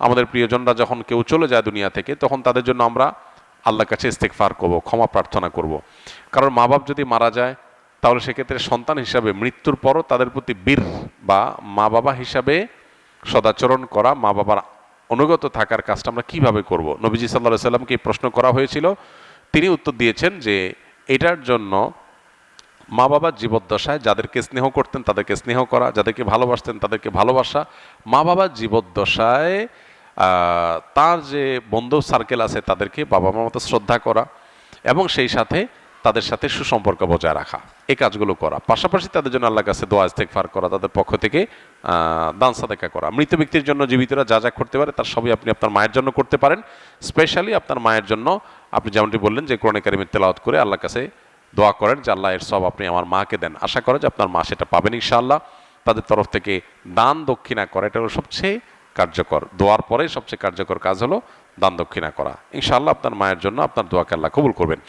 আমাদের প্রিয়জনরা যখন কেউ চলে যায় দুনিয়া থেকে, তখন তাদের জন্য আমরা আল্লাহর কাছে ইস্তেগফার করব, ক্ষমা প্রার্থনা করব। কারণ মা বাপ যদি মারা যায়, তাহলে সেক্ষেত্রে সন্তান হিসাবে মৃত্যুর পরও তাদের প্রতি বীর বা মা বাবা হিসাবে সদাচরণ করা, মা বাবার অনুগত থাকার কাজটা আমরা কিভাবে করব। নবীজি সাল্লাল্লাহু আলাইহি সাল্লামকে প্রশ্ন করা হয়েছিল, তিনি উত্তর দিয়েছেন যে এটার জন্য মা বাবার জীবদ্দশায় যাদেরকে স্নেহ করতেন তাদেরকে স্নেহ করা, যাদেরকে ভালোবাসতেন তাদেরকে ভালোবাসা, মা বাবার জীবদ্দশায় তার যে বন্ধু সার্কেল আছে তাদেরকে বাবা মার মতো শ্রদ্ধা করা, এবং সেই সাথে তাদের সাথে সুসম্পর্ক বজায় রাখা, এই কাজগুলো করা। পাশাপাশি তাদের জন্য আল্লাহর কাছে দোয়া ইস্তেগফার করা, তাদের পক্ষ থেকে দান সাদেকা করা। মৃত ব্যক্তির জন্য জীবিতরা যা যা করতে পারে তার সবই আপনি আপনার মায়ের জন্য করতে পারেন। স্পেশালি আপনার মায়ের জন্য আপনি যেমনটি বললেন যে কোরআনে কারিমের তেলাওয়াত করে আল্লাহর কাছে দোয়া করেন যে আল্লাহ এর সব আপনি আমার মাকে দেন। আশা করে যে আপনার মা সেটা পাবেন ইনশাআল্লাহ। তাদের তরফ থেকে দান দক্ষিণা করা, এটা হলো সবচেয়ে কার্যকর। দোয়ার পরে সবচেয়ে কার্যকর কাজ হলো দান দক্ষিণা করা। ইনশাআল্লাহ আপনার মায়ের জন্য আপনার দোয়াকে আল্লাহ কবুল করবেন।